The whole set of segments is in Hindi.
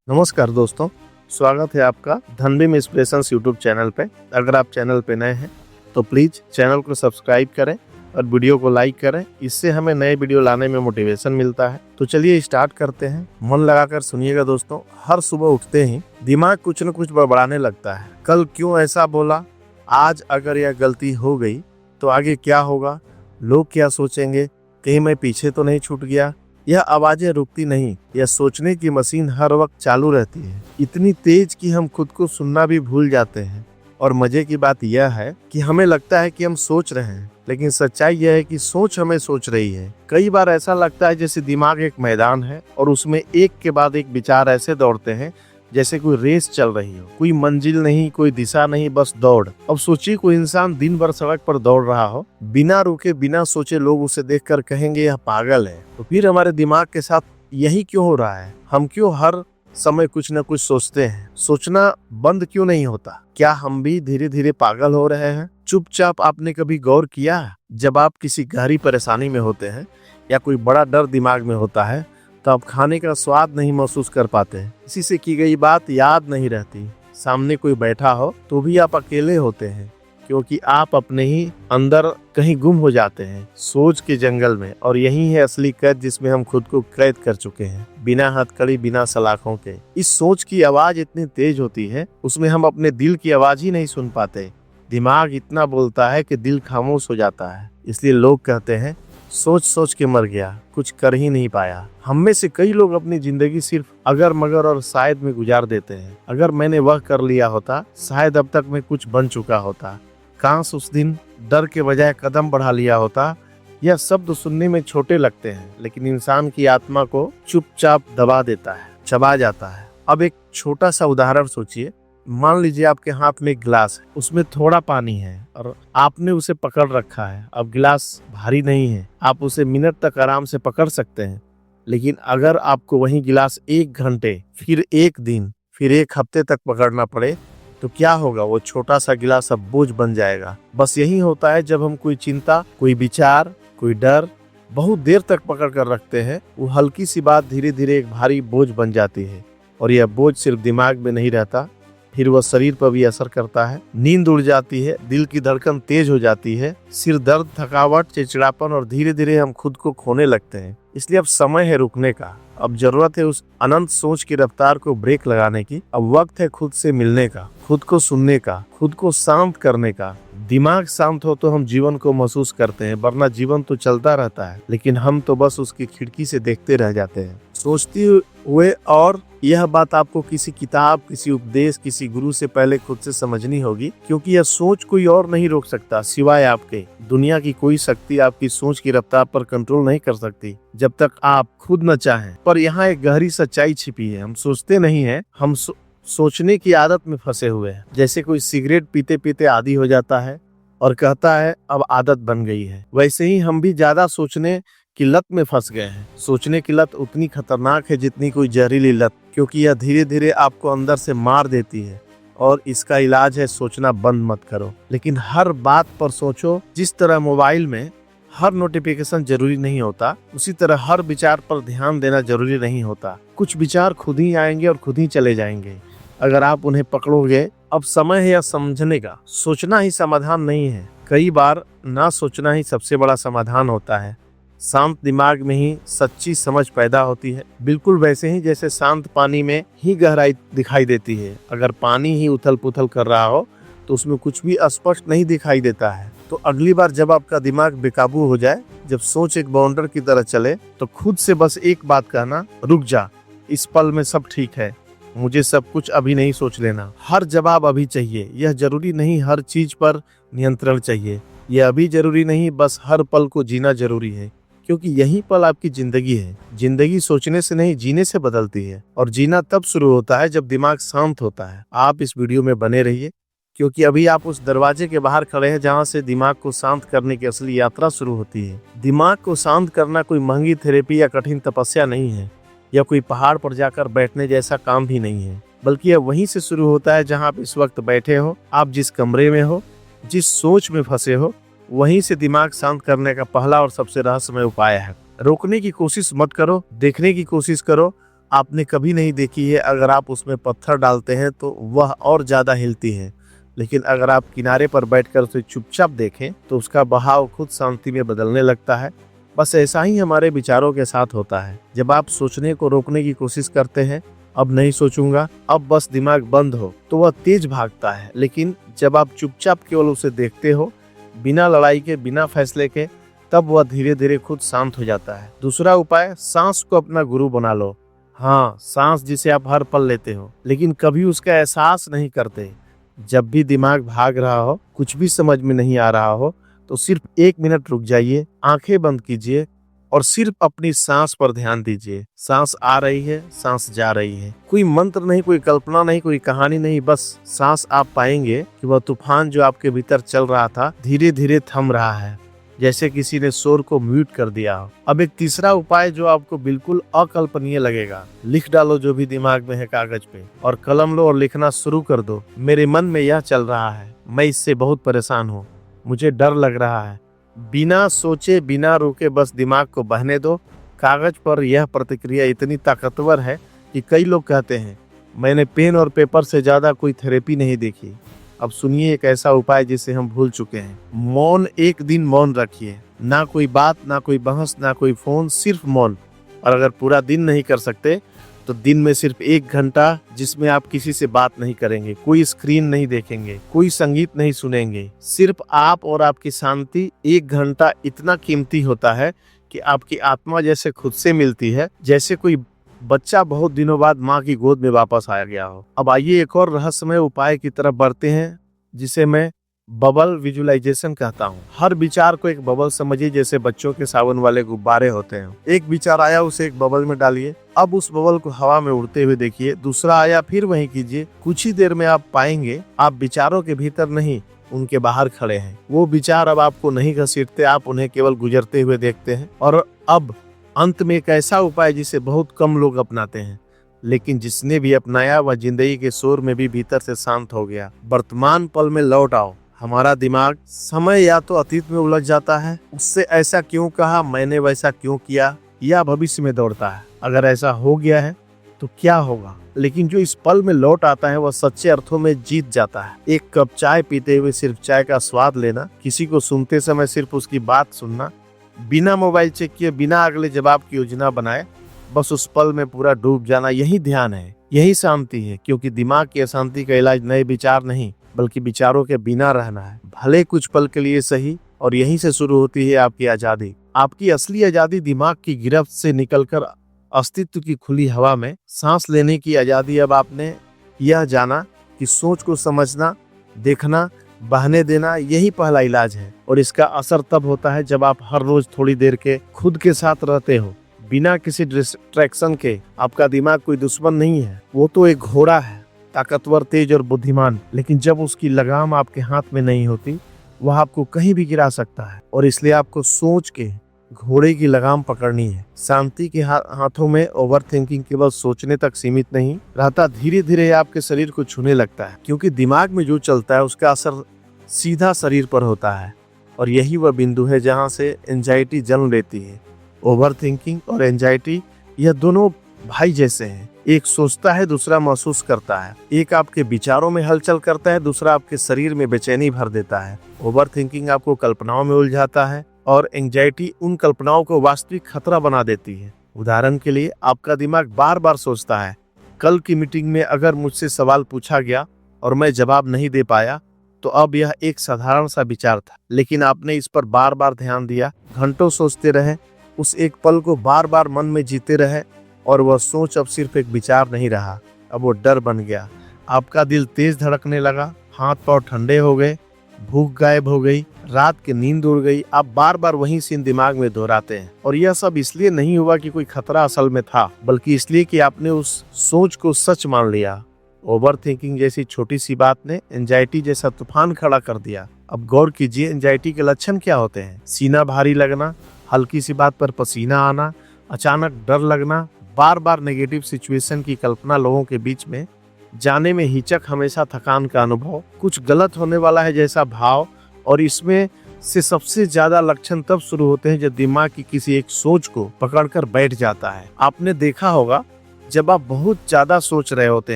नमस्कार दोस्तों, स्वागत है आपका धनबीम इंस्पिरेशंस यूट्यूब चैनल पे। अगर आप चैनल पे नए हैं तो प्लीज़ चैनल को सब्सक्राइब करें और वीडियो को लाइक करें। इससे हमें नए वीडियो लाने में मोटिवेशन मिलता है। तो चलिए स्टार्ट करते हैं। मन लगाकर सुनिएगा दोस्तों। हर सुबह उठते ही दिमाग कुछ न कुछ बड़बड़ाने लगता है। कल क्यों ऐसा बोला, आज अगर यह गलती हो गई तो आगे क्या होगा, लोग क्या सोचेंगे, कहीं मैं पीछे तो नहीं छूट गया। यह आवाजें रुकती नहीं। यह सोचने की मशीन हर वक्त चालू रहती है, इतनी तेज कि हम खुद को सुनना भी भूल जाते हैं। और मजे की बात यह है कि हमें लगता है कि हम सोच रहे हैं, लेकिन सच्चाई यह है कि सोच हमें सोच रही है। कई बार ऐसा लगता है जैसे दिमाग एक मैदान है और उसमें एक के बाद एक विचार ऐसे दौड़ते हैं जैसे कोई रेस चल रही हो। कोई मंजिल नहीं, कोई दिशा नहीं, बस दौड़। अब सोचिए कोई इंसान दिन भर सड़क पर दौड़ रहा हो, बिना रुके बिना सोचे। लोग उसे देखकर कहेंगे यह पागल है। तो फिर हमारे दिमाग के साथ यही क्यों हो रहा है? हम क्यों हर समय कुछ न कुछ सोचते हैं? सोचना बंद क्यों नहीं होता? क्या हम भी धीरे धीरे पागल हो रहे हैं? चुपचाप आपने कभी गौर किया है, जब आप किसी गहरी परेशानी में होते हैं या कोई बड़ा डर दिमाग में होता है तो आप खाने का स्वाद नहीं महसूस कर पाते हैं, किसी से की गई बात याद नहीं रहती, सामने कोई बैठा हो तो भी आप अकेले होते हैं, क्योंकि आप अपने ही अंदर कहीं गुम हो जाते हैं, सोच के जंगल में। और यही है असली कैद, जिसमें हम खुद को कैद कर चुके हैं, बिना हथकड़ी, बिना सलाखों के। इस सोच की आवाज इतनी तेज होती है, उसमें हम अपने दिल की आवाज ही नहीं सुन पाते। दिमाग इतना बोलता है कि दिल खामोश हो जाता है। इसलिए लोग कहते हैं सोच सोच के मर गया, कुछ कर ही नहीं पाया। हम में से कई लोग अपनी जिंदगी सिर्फ अगर, मगर और शायद में गुजार देते हैं। अगर मैंने वह कर लिया होता, शायद अब तक मैं कुछ बन चुका होता। काश उस दिन डर के बजाय कदम बढ़ा लिया होता। यह शब्द सुनने में छोटे लगते हैं, लेकिन इंसान की आत्मा को चुपचाप दबा देता है, चबा जाता है। अब एक छोटा सा उदाहरण सोचिए। मान लीजिए आपके हाथ में एक गिलास है, उसमें थोड़ा पानी है और आपने उसे पकड़ रखा है। अब गिलास भारी नहीं है, आप उसे मिनट तक आराम से पकड़ सकते हैं। लेकिन अगर आपको वही गिलास 1 घंटे, फिर 1 दिन, फिर 1 हफ्ते तक पकड़ना पड़े तो क्या होगा? वो छोटा सा गिलास अब बोझ बन जाएगा। बस यही होता है जब हम कोई चिंता, कोई विचार, कोई डर बहुत देर तक पकड़ कर रखते हैं। वो हल्की सी बात धीरे धीरे एक भारी बोझ बन जाती है। और यह बोझ सिर्फ दिमाग में नहीं रहता, फिर वह शरीर पर भी असर करता है। नींद उड़ जाती है, दिल की धड़कन तेज हो जाती है, सिर दर्द, थकावट, चिड़चिड़ापन, और धीरे धीरे हम खुद को खोने लगते हैं। इसलिए अब समय है रुकने का। अब जरूरत है उस अनंत सोच की रफ्तार को ब्रेक लगाने की। अब वक्त है खुद से मिलने का, खुद को सुनने का, खुद को शांत करने का। दिमाग शांत हो तो हम जीवन को महसूस करते हैं, वरना जीवन तो चलता रहता है, लेकिन हम तो बस उसकी खिड़की से देखते रह जाते हैं, सोचते हुए। और यह बात आपको किसी किताब, किसी उपदेश, किसी गुरु से पहले खुद से समझनी होगी, क्योंकि यह सोच कोई और नहीं रोक सकता सिवाय आपके। दुनिया की कोई शक्ति आपकी सोच की रफ्तार पर कंट्रोल नहीं कर सकती, जब तक आप खुद न चाहें। पर यहाँ एक गहरी सच्चाई छिपी है। हम सोचते नहीं है, हम सोचने की आदत में फंसे हुए हैं। जैसे कोई सिगरेट पीते पीते आदी हो जाता है और कहता है अब आदत बन गई है, वैसे ही हम भी ज्यादा सोचने की लत में फंस गए हैं। सोचने की लत उतनी खतरनाक है जितनी कोई जहरीली लत, क्योंकि यह धीरे धीरे आपको अंदर से मार देती है। और इसका इलाज है सोचना बंद मत करो, लेकिन हर बात पर सोचो। जिस तरह मोबाइल में हर नोटिफिकेशन जरूरी नहीं होता, उसी तरह हर विचार पर ध्यान देना जरूरी नहीं होता। कुछ विचार खुद ही आएंगे और खुद ही चले जाएंगे, अगर आप उन्हें पकड़ोगे। अब समय है यह समझने का, सोचना ही समाधान नहीं है। कई बार ना सोचना ही सबसे बड़ा समाधान होता है। शांत दिमाग में ही सच्ची समझ पैदा होती है, बिल्कुल वैसे ही जैसे शांत पानी में ही गहराई दिखाई देती है। अगर पानी ही उथल पुथल कर रहा हो तो उसमें कुछ भी स्पष्ट नहीं दिखाई देता है। तो अगली बार जब आपका दिमाग बेकाबू हो जाए, जब सोच एक बाउंडर की तरह चले, तो खुद से बस एक बात कहना, रुक जा, इस पल में सब ठीक है, मुझे सब कुछ अभी नहीं सोच लेना। हर जवाब अभी चाहिए। यह जरूरी नहीं हर चीज पर नियंत्रण चाहिए। यह अभी जरूरी नहीं, बस हर पल को जीना जरूरी है, क्योंकि यही पल आपकी जिंदगी है। जिंदगी सोचने से नहीं, जीने से बदलती है। और जीना तब शुरू होता है जब दिमाग शांत होता है। आप इस वीडियो में बने रहिए, क्योंकि अभी आप उस दरवाजे के बाहर खड़े हैं जहां से दिमाग को शांत करने की असली यात्रा शुरू होती है। दिमाग को शांत करना कोई महंगी थेरेपी या कठिन तपस्या नहीं है, या कोई पहाड़ पर जाकर बैठने जैसा काम भी नहीं है, बल्कि यह वहीं से शुरू होता है जहां आप इस वक्त बैठे हो। आप जिस कमरे में हो, जिस सोच में फंसे हो, वहीं से दिमाग शांत करने का पहला और सबसे रहस्यमय उपाय है। रोकने की कोशिश मत करो, देखने की कोशिश करो, आपने कभी नहीं देखी है। अगर आप उसमें पत्थर डालते हैं तो वह और ज्यादा हिलती है, लेकिन अगर आप किनारे पर बैठकर उसे चुपचाप देखें तो उसका बहाव खुद शांति में बदलने लगता है। बस ऐसा ही हमारे विचारों के साथ होता है। जब आप सोचने को रोकने की कोशिश करते हैं, अब नहीं सोचूंगा, अब बस दिमाग बंद हो, तो वह तेज भागता है। लेकिन जब आप चुपचाप केवल उसे देखते हो, बिना लड़ाई के, बिना फैसले के, तब वह धीरे धीरे खुद शांत हो जाता है। दूसरा उपाय, सांस को अपना गुरु बना लो। हाँ, सांस जिसे आप हर पल लेते हो लेकिन कभी उसका एहसास नहीं करते। जब भी दिमाग भाग रहा हो, कुछ भी समझ में नहीं आ रहा हो, तो सिर्फ 1 मिनट रुक जाइए, आंखें बंद कीजिए और सिर्फ अपनी सांस पर ध्यान दीजिए। सांस आ रही है, सांस जा रही है। कोई मंत्र नहीं, कोई कल्पना नहीं, कोई कहानी नहीं, बस सांस। आप पाएंगे कि वह तूफान जो आपके भीतर चल रहा था धीरे धीरे थम रहा है, जैसे किसी ने शोर को म्यूट कर दिया हो। अब एक तीसरा उपाय जो आपको बिल्कुल अकल्पनीय लगेगा, लिख डालो जो भी दिमाग में है कागज पे, और कलम लो और लिखना शुरू कर दो। मेरे मन में यह चल रहा है, मैं इससे बहुत परेशान हूँ, मुझे डर लग रहा है। बिना सोचे, बिना रुके बस दिमाग को बहने दो। कागज पर यह प्रतिक्रिया इतनी ताकतवर है कि कई लोग कहते हैं, मैंने पेन और पेपर से ज्यादा कोई थेरेपी नहीं देखी। अब सुनिए एक ऐसा उपाय जिसे हम भूल चुके हैं। मौन। एक दिन मौन रखिए, ना कोई बात, ना कोई बहस, ना कोई फोन, सिर्फ मौन। और अगर पूरा दिन नहीं कर सकते तो दिन में सिर्फ 1 घंटा, जिसमें आप किसी से बात नहीं करेंगे, कोई स्क्रीन नहीं देखेंगे, कोई संगीत नहीं सुनेंगे, सिर्फ आप और आपकी शांति। 1 घंटा इतना कीमती होता है कि आपकी आत्मा जैसे खुद से मिलती है, जैसे कोई बच्चा बहुत दिनों बाद माँ की गोद में वापस आ गया हो। अब आइए एक और रहस्यमय उपाय की तरफ बढ़ते हैं, जिसे मैं बबल विजुअलाइजेशन कहता हूँ। हर विचार को एक बबल समझिए, जैसे बच्चों के सावन वाले गुब्बारे होते हैं। एक विचार आया, उसे एक बबल में डालिए, अब उस बबल को हवा में उड़ते हुए देखिए। दूसरा आया, फिर वही कीजिए। कुछ ही देर में आप पाएंगे आप विचारों के भीतर नहीं, उनके बाहर खड़े हैं। वो विचार अब आपको नहीं घसीटते, आप उन्हें केवल गुजरते हुए देखते हैं। और अब अंत में एक ऐसा उपाय जिसे बहुत कम लोग अपनाते हैं, लेकिन जिसने भी अपनाया वह जिंदगी के शोर में भी भीतर से शांत हो गया। वर्तमान पल में लौट आओ। हमारा दिमाग समय या तो अतीत में उलझ जाता है, उससे ऐसा क्यों कहा, मैंने वैसा क्यों किया, या भविष्य में दौड़ता है, अगर ऐसा हो गया है तो क्या होगा। लेकिन जो इस पल में लौट आता है वह सच्चे अर्थों में जीत जाता है। एक कप चाय पीते हुए सिर्फ चाय का स्वाद लेना, किसी को सुनते समय सिर्फ उसकी बात सुनना, बिना मोबाइल चेक किए, बिना अगले जवाब की योजना बनाए, बस उस पल में पूरा डूब जाना, यही ध्यान है, यही शांति है। क्योंकि दिमाग की अशांति का इलाज नए विचार नहीं, बल्कि विचारों के बिना रहना है, भले कुछ पल के लिए सही। और यहीं से शुरू होती है आपकी आजादी। आपकी असली आजादी दिमाग की गिरफ्त से निकलकर अस्तित्व की खुली हवा में सांस लेने की आजादी। अब आपने यह जाना कि सोच को समझना, देखना, बहने देना, यही पहला इलाज है। और इसका असर तब होता है जब आप हर रोज थोड़ी देर के खुद के साथ रहते हो, बिना किसी डिस्ट्रैक्शन के। आपका दिमाग कोई दुश्मन नहीं है, वो तो एक घोड़ा है, ताकतवर, तेज और बुद्धिमान। लेकिन जब उसकी लगाम आपके हाथ में नहीं होती, वह आपको कहीं भी गिरा सकता है। और इसलिए आपको सोच के घोड़े की लगाम पकड़नी है। शांति के हाथों में ओवर थिंकिंग केवल सोचने तक सीमित नहीं रहता, धीरे धीरे आपके शरीर को छूने लगता है। क्योंकि दिमाग में जो चलता है उसका असर सीधा शरीर पर होता है। और यही वह बिंदु है जहां से एंजाइटी जन्म लेती है। ओवर थिंकिंग और एंजाइटी, यह दोनों भाई जैसे हैं। एक सोचता है, दूसरा महसूस करता है। एक आपके विचारों में हलचल करता है, दूसरा आपके शरीर में बेचैनी भर देता है। ओवर थिंकिंग आपको कल्पनाओं में उलझाता है और एंजाइटी उन कल्पनाओं को वास्तविक खतरा बना देती है। उदाहरण के लिए, आपका दिमाग बार बार सोचता है, कल की मीटिंग में अगर मुझसे सवाल पूछा गया और मैं जवाब नहीं दे पाया तो अब यह एक साधारण सा विचार था, लेकिन आपने इस पर बार बार ध्यान दिया, घंटों सोचते रहे, उस एक पल को बार बार मन में जीते रहे, और वह सोच अब सिर्फ एक विचार नहीं रहा, अब वो डर बन गया। आपका दिल तेज धड़कने लगा, हाथ पांव ठंडे हो गए, भूख गायब हो गई, रात की नींद उड़ गई। आप बार बार वही सीन दिमाग में दोहराते हैं। और यह सब इसलिए नहीं हुआ कि कोई खतरा असल में था, बल्कि इसलिए कि आपने उस सोच को सच मान लिया। ओवर थिंकिंग जैसी छोटी सी बात ने एंजाइटी जैसा तूफान खड़ा कर दिया। अब गौर कीजिए, एंजाइटी के लक्षण क्या होते हैं? सीना भारी लगना, हल्की सी बात पर पसीना आना, अचानक डर लगना, बार बार नेगेटिव सिचुएशन की कल्पना, लोगों के बीच में जाने में हिचक, हमेशा थकान का अनुभव, कुछ गलत होने वाला है जैसा भाव। और इसमें से सबसे ज्यादा लक्षण तब शुरू होते हैं जब दिमाग की किसी एक सोच को पकड़कर बैठ जाता है। आपने देखा होगा जब आप बहुत ज्यादा सोच रहे होते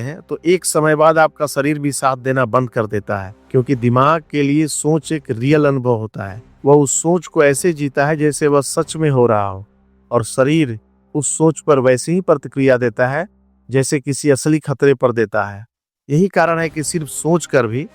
हैं तो एक समय बाद आपका शरीर भी साथ देना बंद कर देता है, क्योंकि दिमाग के लिए सोच एक रियल अनुभव होता है। वह उस सोच को ऐसे जीता है जैसे वह सच में हो रहा हो, और शरीर उस सोच पर वैसे ही प्रतिक्रिया देता है जैसे किसी असली खतरे पर देता है। यही कारण है कि सिर्फ सोच कर भी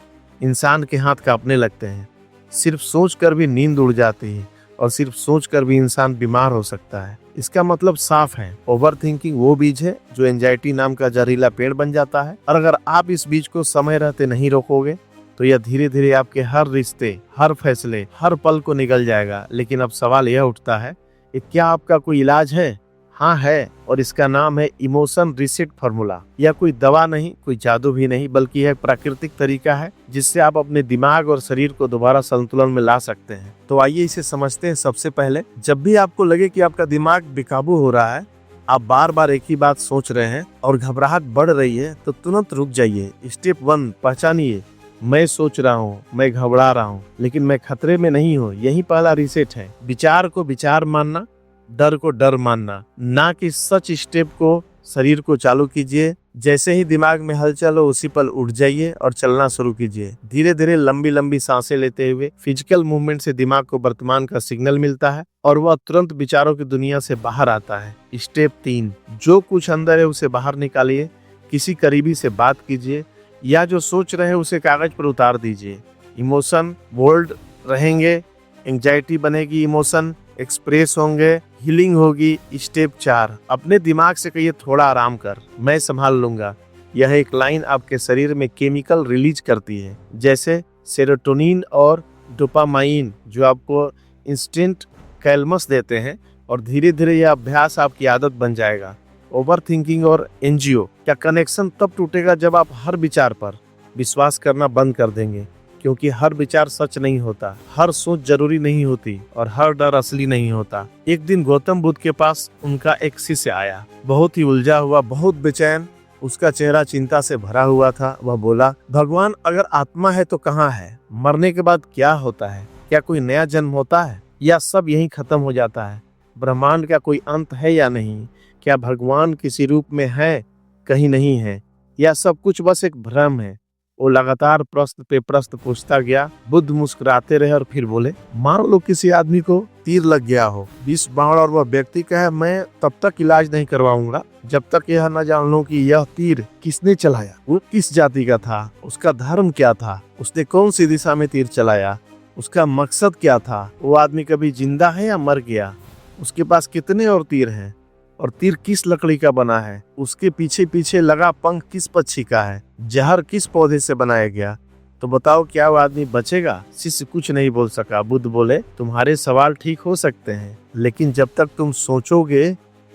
इंसान के हाथ कांपने लगते हैं, सिर्फ सोच कर भी नींद उड़ जाती है, और सिर्फ सोच कर भी इंसान बीमार हो सकता है। इसका मतलब साफ है, ओवर थिंकिंग वो बीज है जो एंजाइटी नाम का जहरीला पेड़ बन जाता है। और अगर आप इस बीज को समय रहते नहीं रोकोगे तो यह धीरे धीरे आपके हर रिश्ते, हर फैसले, हर पल को निगल जाएगा। लेकिन अब सवाल यह उठता है कि क्या आपका कोई इलाज है? हाँ है, और इसका नाम है इमोशन रीसेट फार्मूला। यह कोई दवा नहीं, कोई जादू भी नहीं, बल्कि यह एक प्राकृतिक तरीका है जिससे आप अपने दिमाग और शरीर को दोबारा संतुलन में ला सकते हैं। तो आइए इसे समझते हैं। सबसे पहले, जब भी आपको लगे कि आपका दिमाग बेकाबू हो रहा है, आप बार बार एक ही बात सोच रहे हैं और घबराहट बढ़ रही है, तो तुरंत रुक जाइए। स्टेप 1, पहचानिए, मैं सोच रहा हूँ, मैं घबरा रहा हूँ, लेकिन मैं खतरे में नहीं हूँ। यही पहला रीसेट है। विचार को विचार मानना, डर को डर मानना, ना कि सच। स्टेप को शरीर को चालू कीजिए। जैसे ही दिमाग में हलचल हो उसी पल उठ जाइए और चलना शुरू कीजिए। धीरे धीरे लंबी लंबी सांसें लेते हुए फिजिकल मूवमेंट से दिमाग को वर्तमान का सिग्नल मिलता है और वह तुरंत विचारों की दुनिया से बाहर आता है। स्टेप 3, जो कुछ अंदर है उसे बाहर निकालिए। किसी करीबी से बात कीजिए या जो सोच रहे हैं उसे कागज पर उतार दीजिए। इमोशन बोल्ड रहेंगे, एंजाइटी बनेगी, इमोशन एक्सप्रेस होंगे, हीलिंग होगी। स्टेप 4, अपने दिमाग से कहिए थोड़ा आराम कर, मैं संभाल लूंगा। यह एक लाइन आपके शरीर में केमिकल रिलीज करती है, जैसे सेरोटोनिन और डोपामाइन, जो आपको इंस्टेंट कैलमस देते हैं, और धीरे धीरे यह अभ्यास आपकी आदत बन जाएगा। ओवर थिंकिंग और एनजीओ का कनेक्शन तब टूटेगा जब आप हर विचार पर विश्वास करना बंद कर देंगे, क्योंकि हर विचार सच नहीं होता, हर सोच जरूरी नहीं होती, और हर डर असली नहीं होता। एक दिन गौतम बुद्ध के पास उनका एक शिष्य आया, बहुत ही उलझा हुआ, बहुत बेचैन। उसका चेहरा चिंता से भरा हुआ था। वह बोला, भगवान, अगर आत्मा है तो कहाँ है? मरने के बाद क्या होता है? क्या कोई नया जन्म होता है, या सब यहीं खत्म हो जाता है? ब्रह्मांड का कोई अंत है या नहीं? क्या भगवान किसी रूप में है, कहीं नहीं है, या सब कुछ बस एक भ्रम है? वो लगातार प्रश्न पे प्रश्न पूछता गया। बुद्ध मुस्कुराते रहे और फिर बोले, मान लो किसी आदमी को तीर लग गया हो 20 बाण, और वह व्यक्ति कहे, मैं तब तक इलाज नहीं करवाऊंगा जब तक यह न जान लूं कि यह तीर किसने चलाया, वो किस जाति का था, उसका धर्म क्या था, उसने कौन सी दिशा में तीर चलाया, उसका मकसद क्या था, वो आदमी कभी जिंदा है या मर गया, उसके पास कितने और तीर हैं, और तीर किस लकड़ी का बना है, उसके पीछे पीछे लगा पंख किस पक्षी का है, जहर किस पौधे से बनाया गया। तो बताओ, क्या वो आदमी बचेगा? शिष्य कुछ नहीं बोल सका। बुद्ध बोले, तुम्हारे सवाल ठीक हो सकते हैं, लेकिन जब तक तुम सोचोगे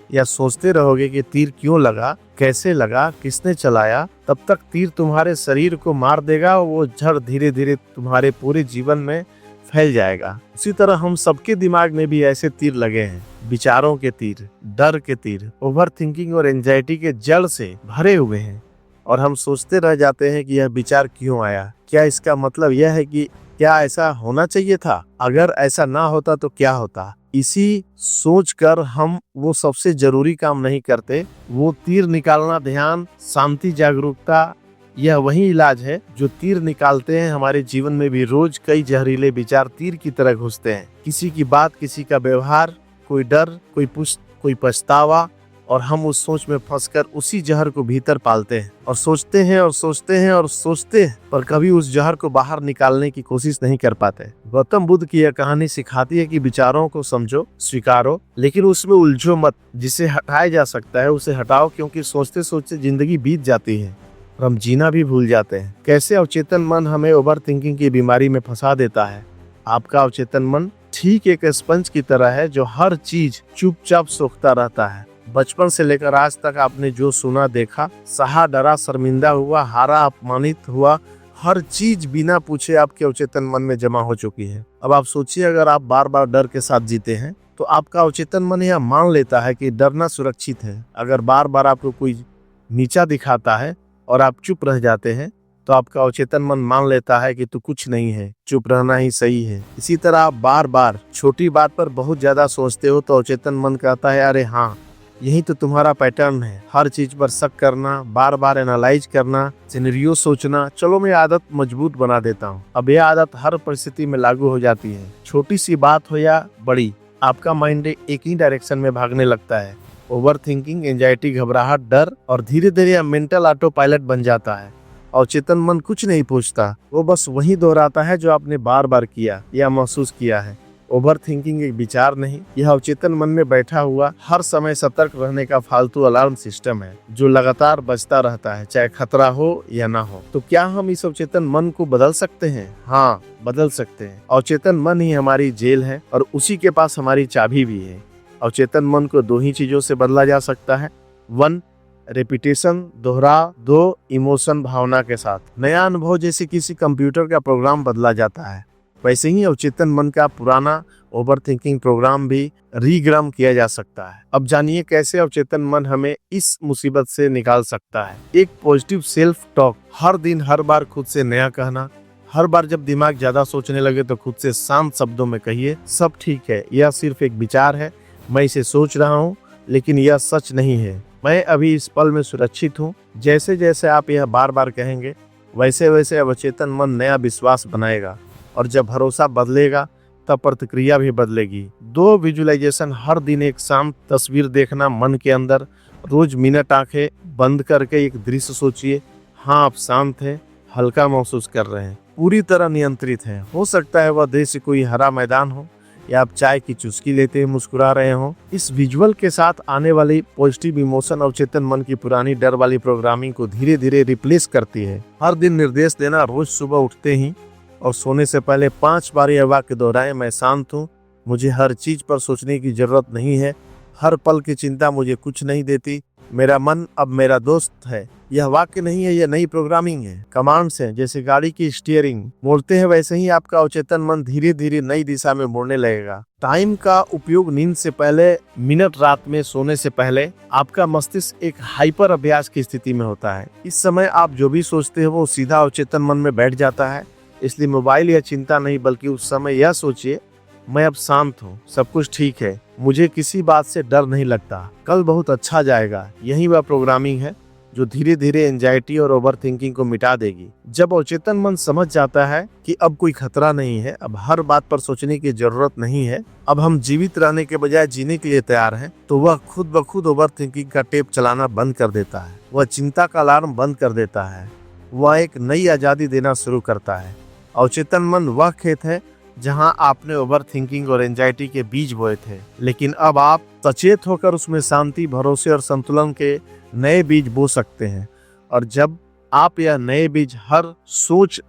या सोचते रहोगे कि तीर क्यों लगा, कैसे लगा, किसने चलाया, तब तक तीर तुम्हारे शरीर को मार देगा और वो जड़ धीरे धीरे तुम्हारे पूरे जीवन में फैल जाएगा। उसी तरह हम सबके दिमाग में भी ऐसे तीर लगे हैं, विचारों के तीर, डर के तीर, ओवर थिंकिंग और एंजाइटी के जड़ से भरे हुए हैं, और हम सोचते रह जाते हैं कि यह विचार क्यों आया, क्या इसका मतलब यह है कि क्या ऐसा होना चाहिए था, अगर ऐसा ना होता तो क्या होता। इसी सोचकर हम वो सबसे जरूरी काम नहीं करते, वो तीर निकालना, ध्यान, शांति, जागरूकता। यह वही इलाज है जो तीर निकालते हैं। हमारे जीवन में भी रोज कई जहरीले विचार तीर की तरह घुसते हैं। किसी की बात, किसी का व्यवहार, कोई डर, कोई पछतावा, और हम उस सोच में फंसकर उसी जहर को भीतर पालते हैं और सोचते हैं और सोचते हैं और सोचते हैं, पर कभी उस जहर को बाहर निकालने की कोशिश नहीं कर पाते। गौतम बुद्ध की यह कहानी सिखाती है कि विचारों को समझो, स्वीकारो, लेकिन उसमें उलझो मत। जिसे हटाया जा सकता है उसे हटाओ, क्योंकि सोचते सोचते जिंदगी बीत जाती है और हम जीना भी भूल जाते हैं। कैसे अवचेतन मन हमें ओवर थिंकिंग की बीमारी में फंसा देता है। आपका अवचेतन मन ठीक एक स्पंज की तरह है जो हर चीज चुपचाप सोखता रहता है। बचपन से लेकर आज तक आपने जो सुना, देखा, सहा, डरा, शर्मिंदा हुआ, हारा, अपमानित हुआ, हर चीज बिना पूछे आपके अवचेतन मन में जमा हो चुकी है। अब आप सोचिए, अगर आप बार बार डर के साथ जीते हैं तो आपका अवचेतन मन यह मान लेता है कि डरना सुरक्षित है। अगर बार बार आपको कोई नीचा दिखाता है और आप चुप रह जाते हैं तो आपका अवचेतन मन मान लेता है कि तू कुछ नहीं है, चुप रहना ही सही है। इसी तरह आप बार बार छोटी बात पर बहुत ज्यादा सोचते हो तो अवचेतन मन कहता है, अरे हाँ, यही तो तुम्हारा पैटर्न है, हर चीज पर शक करना, बार बार एनालाइज करना, सिनेरियो सोचना। चलो मैं आदत मजबूत बना देता हूँ। अब यह आदत हर परिस्थिति में लागू हो जाती है। छोटी सी बात हो या बड़ी, आपका माइंड एक ही डायरेक्शन में भागने लगता है। ओवर थिंकिंग, एंजाइटी, घबराहट, डर, और धीरे धीरे मेंटल ऑटो पायलट बन जाता है। और चेतन मन कुछ नहीं पूछता, वो बस वही दोहराता है जो आपने बार बार किया या महसूस किया है। ओवर थिंकिंग एक विचार नहीं, यह अवचेतन मन में बैठा हुआ हर समय सतर्क रहने का फालतू अलार्म सिस्टम है, जो लगातार बजता रहता है, चाहे खतरा हो या ना हो। तो क्या हम इस अवचेतन मन को बदल सकते हैं? हाँ, बदल सकते हैं। अवचेतन मन ही हमारी जेल है और उसी के पास हमारी चाबी भी है। अवचेतन मन को दो ही चीजों से बदला जा सकता है। 1, रेपिटेशन, दोहराव। 2, इमोशन, भावना के साथ। नया अनुभव जैसे किसी कंप्यूटर का प्रोग्राम बदला जाता है, वैसे ही अवचेतन मन का पुराना ओवर थिंकिंग प्रोग्राम भी रीग्राम किया जा सकता है। अब जानिए कैसे अवचेतन मन हमें इस मुसीबत से निकाल सकता है। एक पॉजिटिव सेल्फ टॉक, हर दिन हर बार खुद से नया कहना। हर बार जब दिमाग ज्यादा सोचने लगे तो खुद से शांत शब्दों में कहिए, सब ठीक है, यह सिर्फ एक विचार है, मैं इसे सोच रहा हूँ लेकिन यह सच नहीं है, मैं अभी इस पल में सुरक्षित हूँ। जैसे जैसे आप यह बार बार कहेंगे, वैसे वैसे अवचेतन मन नया विश्वास बनाएगा, और जब भरोसा बदलेगा तब प्रतिक्रिया भी बदलेगी। 2, विजुअलाइजेशन, हर दिन एक शांत तस्वीर देखना मन के अंदर। रोज मिनट आंखें बंद करके एक दृश्य सोचिए। हाँ, आप शांत हैं, हल्का महसूस कर रहे हैं, पूरी तरह नियंत्रित हैं। हो सकता है वह दृश्य कोई हरा मैदान हो या आप चाय की चुस्की लेते हुए मुस्कुरा रहे हो। इस विजुअल के साथ आने वाली पॉजिटिव इमोशन अवचेतन मन की पुरानी डर वाली प्रोग्रामिंग को धीरे धीरे रिप्लेस करती है। हर दिन निर्देश देना, रोज सुबह उठते ही और सोने से पहले 5 बार यह वाक्य दोहराएं, मैं शांत हूँ, मुझे हर चीज पर सोचने की जरूरत नहीं है, हर पल की चिंता मुझे कुछ नहीं देती, मेरा मन अब मेरा दोस्त है। यह वाक्य नहीं है, यह नई प्रोग्रामिंग है। कमांड्स हैं, जैसे गाड़ी की स्टीयरिंग मोड़ते हैं वैसे ही आपका अवचेतन मन धीरे धीरे नई दिशा में मुड़ने लगेगा। टाइम का उपयोग, नींद से पहले मिनट, रात में सोने से पहले आपका मस्तिष्क एक हाइपर अभ्यास की स्थिति में होता है। इस समय आप जो भी सोचते हैं वो सीधा अवचेतन मन में बैठ जाता है। इसलिए मोबाइल या चिंता नहीं, बल्कि उस समय यह सोचिए, मैं अब शांत हूँ, सब कुछ ठीक है, मुझे किसी बात से डर नहीं लगता, कल बहुत अच्छा जाएगा। यही वह प्रोग्रामिंग है जो धीरे धीरे एंजाइटी और ओवर थिंकिंग को मिटा देगी। जब अवचेतन मन समझ जाता है कि अब कोई खतरा नहीं है, अब हर बात पर सोचने की जरूरत नहीं है, अब हम जीवित रहने के बजाय जीने के लिए तैयार हैं, तो वह खुद ब खुद ओवर थिंकिंग का टेप चलाना बंद कर देता है। वह चिंता का अलार्म बंद कर देता है। वह एक नई आजादी देना शुरू करता है। अवचेतन मन वह खेत है जहां आपने ओवर थिंकिंग और एंजाइटी के बीज बोए थे, लेकिन अब आप सचेत होकर उसमें शांति, भरोसे और संतुलन के नए बीज बो सकते हैं। और जब आप यह नए बीज हर सोच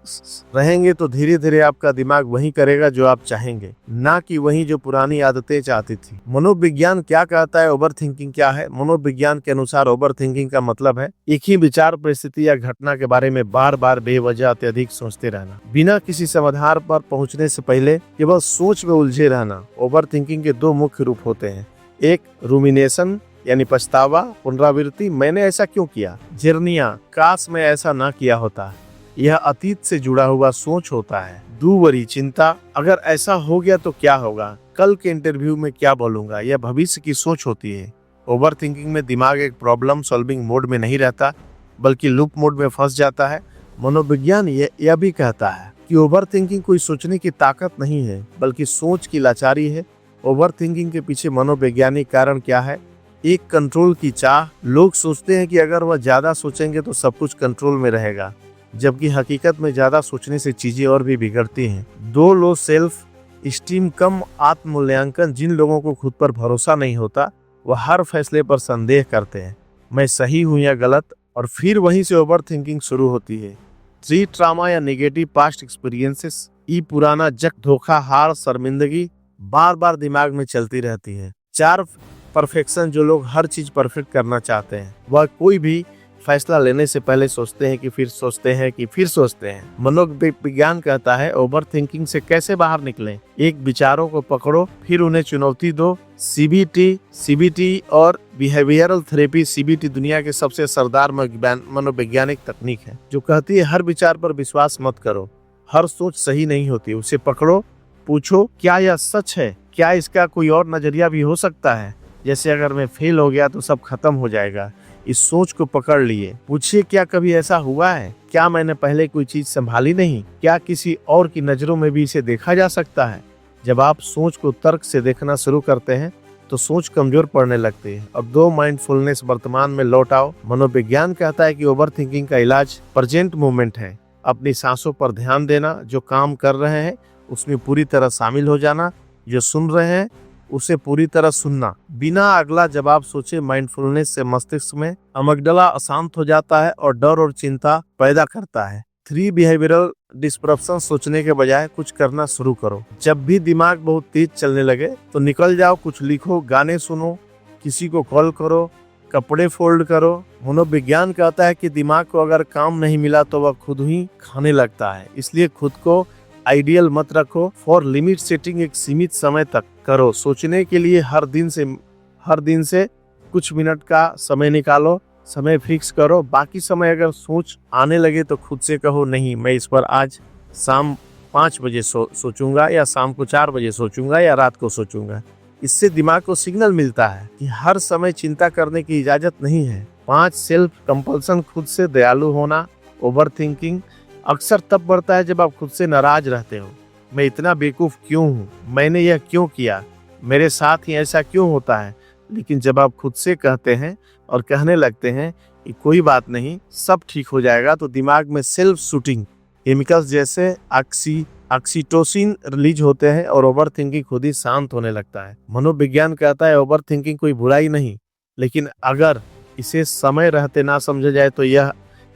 रहेंगे तो धीरे धीरे आपका दिमाग वही करेगा जो आप चाहेंगे, ना कि वही जो पुरानी आदतें चाहती थी। मनोविज्ञान क्या कहता है, ओवर थिंकिंग क्या है? मनोविज्ञान के अनुसार ओवर थिंकिंग का मतलब है एक ही विचार, परिस्थिति या घटना के बारे में बार बार बेवजह अत्यधिक सोचते रहना, बिना किसी समाधान पर पहुंचने से पहले केवल सोच में उलझे रहना। ओवर थिंकिंग के 2 मुख्य रूप होते हैं। एक, रूमिनेशन यानी पछतावा, पुनरावृत्ति, मैंने ऐसा क्यों किया। जिरनिया, काश मैं ऐसा ना किया होता, यह अतीत से जुड़ा हुआ सोच होता है। दूवरी, चिंता, अगर ऐसा हो गया तो क्या होगा, कल के इंटरव्यू में क्या बोलूंगा, यह भविष्य की सोच होती है। ओवर थिंकिंग में दिमाग एक प्रॉब्लम सॉल्विंग मोड में नहीं रहता, बल्कि लूप मोड में फंस जाता है। मनोविज्ञान यह भी कहता है कि ओवर थिंकिंग कोई सोचने की ताकत नहीं है, बल्कि सोच की लाचारी है। ओवर थिंकिंग के पीछे मनोवैज्ञानिक कारण क्या है? एक, कंट्रोल की चाह। लोग सोचते हैं कि अगर वह ज्यादा सोचेंगे तो सब कुछ कंट्रोल में रहेगा, जबकि हकीकत में ज्यादा सोचने से चीजें और भी बिगड़ती हैं। 2, लो सेल्फ स्टीम, कम आत्ममूल्यांकन। जिन लोगों को खुद पर भरोसा नहीं होता वह हर फैसले पर संदेह करते हैं, मैं सही हूं या गलत, और फिर वहीं से ओवर थिंकिंग शुरू होती है। 3, ट्रामा या नेगेटिव पास्ट एक्सपीरियंसेस। पुराना जख्म, धोखा, हार, शर्मिंदगी बार बार दिमाग में चलती रहती है। 4, परफेक्शन। जो लोग हर चीज परफेक्ट करना चाहते हैं, वह कोई भी फैसला लेने से पहले सोचते हैं कि फिर सोचते हैं कि फिर सोचते हैं। मनोविज्ञान कहता है ओवर थिंकिंग से कैसे बाहर निकलें। एक, विचारों को पकड़ो, फिर उन्हें चुनौती दो। सीबीटी और बिहेवियरल थेरेपी। सीबीटी दुनिया के सबसे असरदार मनोवैज्ञानिक तकनीक है, जो कहती है हर विचार पर विश्वास मत करो, हर सोच सही नहीं होती, उसे पकड़ो, पूछो क्या यह सच है, क्या इसका कोई और नजरिया भी हो सकता है। जैसे अगर मैं फेल हो गया तो सब खत्म हो जाएगा। इस सोच को पकड़ लिए। पूछिए, क्या कभी ऐसा हुआ है? क्या मैंने पहले कोई चीज संभाली नहीं? क्या किसी और की नजरों में भी इसे देखा जा सकता है? जब आप सोच को तर्क से देखना शुरू करते हैं तो सोच कमजोर पड़ने लगती है। और दो माइंडफुलनेस वर्तमान में लौट आओ। मनोविज्ञान कहता है कि ओवर थिंकिंग का इलाज प्रेजेंट मोमेंट है। अपनी सांसों पर ध्यान देना, जो काम कर रहे हैं उसमें पूरी तरह शामिल हो जाना, जो सुन रहे हैं उसे पूरी तरह सुनना, बिना अगला जवाब सोचे। माइंडफुलनेस से मस्तिष्क में अमगडला अशांत हो जाता है और डर और चिंता पैदा करता है। 3 बिहेवियरल डिस्टरप्शन। सोचने के बजाय कुछ करना शुरू करो। जब भी दिमाग बहुत तेज चलने लगे तो निकल जाओ, कुछ लिखो, गाने सुनो, किसी को कॉल करो, कपड़े फोल्ड करो। मनोविज्ञान कहता है कि दिमाग को अगर काम नहीं मिला तो वह खुद ही खाने लगता है। इसलिए खुद को आइडियल मत रखो। फॉर लिमिट सेटिंग, एक सीमित समय तक करो। सोचने के लिए हर दिन से कुछ मिनट का समय निकालो। समय फिक्स करो। बाकी समय अगर सोच आने लगे तो खुद से कहो, नहीं, मैं इस पर आज शाम 5 बजे सोचूंगा, या शाम को 4 बजे सोचूंगा, या रात को सोचूंगा। इससे दिमाग को सिग्नल मिलता है कि हर समय चिंता करने की इजाजत नहीं है। 5 सेल्फ कंपल्सन। खुद से दयालु होना। ओवर थिंकिंग अक्सर तब बढ़ता है जब आप खुद से नाराज रहते हो। मैं इतना बेवकूफ क्यों हूँ? मैंने यह क्यों किया? मेरे साथ ही ऐसा क्यों होता है? लेकिन जब आप खुद से कहते हैं और कहने लगते हैं कि कोई बात नहीं, सब ठीक हो जाएगा, तो दिमाग में सेल्फ शूटिंग केमिकल्स जैसे ऑक्सीटोसिन रिलीज होते हैं और ओवर थिंकिंग खुद ही शांत होने लगता है। मनोविज्ञान कहता है ओवर थिंकिंग कोई बुराई नहीं, लेकिन अगर इसे समय रहते ना समझा जाए तो यह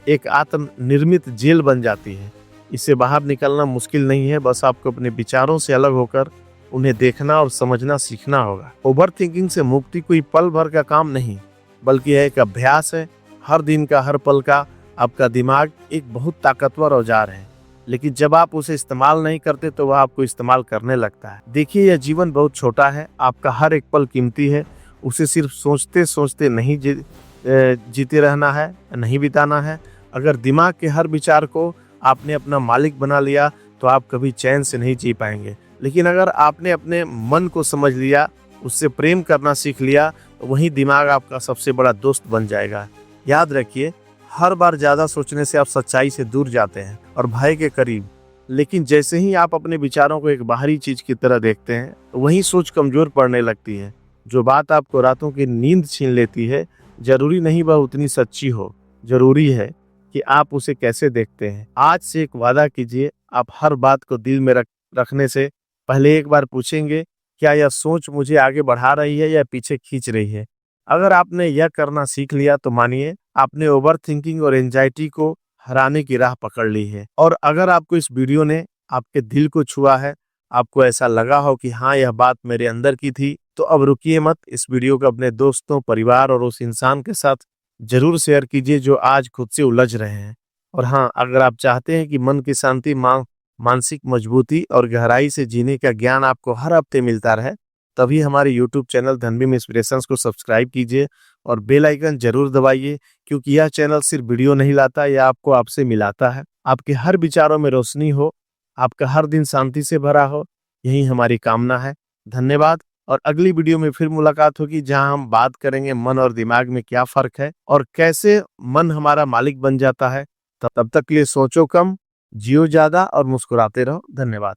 एक आत्म निर्मित जेल बन जाती है। इससे बाहर निकलना मुश्किल नहीं है, बस आपको अपने विचारों से अलग होकर उन्हें देखना और समझना सीखना होगा। ओवर थिंकिंग से मुक्ति कोई पल भर का काम नहीं, बल्कि यह एक अभ्यास है। हर दिन का, हर पल का। आपका दिमाग एक बहुत ताकतवर औजार है, लेकिन जब आप उसे इस्तेमाल नहीं करते तो वह आपको इस्तेमाल करने लगता है। देखिए, यह जीवन बहुत छोटा है, आपका हर एक पल कीमती है। उसे सिर्फ सोचते सोचते नहीं जीते रहना है, नहीं बिताना है। अगर दिमाग के हर विचार को आपने अपना मालिक बना लिया तो आप कभी चैन से नहीं जी पाएंगे। लेकिन अगर आपने अपने मन को समझ लिया, उससे प्रेम करना सीख लिया, तो वही दिमाग आपका सबसे बड़ा दोस्त बन जाएगा। याद रखिए, हर बार ज्यादा सोचने से आप सच्चाई से दूर जाते हैं और भय के करीब। लेकिन जैसे ही आप अपने विचारों को एक बाहरी चीज की तरह देखते हैं, तो वही सोच कमजोर पड़ने लगती है। जो बात आपको रातों की नींद छीन लेती है, जरूरी नहीं वह उतनी सच्ची हो, जरूरी है कि आप उसे कैसे देखते हैं। आज से एक वादा कीजिए, आप हर बात को दिल में रखने से पहले एक बार पूछेंगे, क्या यह सोच मुझे आगे बढ़ा रही है या पीछे खींच रही है? अगर आपने यह करना सीख लिया तो मानिए आपने ओवर थिंकिंग और एंजाइटी को हराने की राह पकड़ ली है। और अगर आपको इस वीडियो ने आपके दिल को छुआ है, आपको ऐसा लगा हो कि हाँ, यह बात मेरे अंदर की थी, तो अब रुकिए मत। इस वीडियो को अपने दोस्तों, परिवार और उस इंसान के साथ जरूर शेयर कीजिए जो आज खुद से उलझ रहे हैं। और हाँ, अगर आप चाहते हैं कि मन की शांति, मानसिक मजबूती और गहराई से जीने का ज्ञान आपको हर हफ्ते मिलता रहे, तभी हमारे YouTube चैनल धनबीम इंस्पिरेशंस को सब्सक्राइब कीजिए और बेल आइकन जरूर दबाइए, क्योंकि यह चैनल सिर्फ वीडियो नहीं लाता, यह आपको आपसे मिलाता है। आपके हर विचारों में रोशनी हो, आपका हर दिन शांति से भरा हो, यही हमारी कामना है। धन्यवाद। और अगली वीडियो में फिर मुलाकात होगी, जहां हम बात करेंगे मन और दिमाग में क्या फर्क है और कैसे मन हमारा मालिक बन जाता है। तब तक के लिए सोचो कम, जियो ज्यादा और मुस्कुराते रहो। धन्यवाद।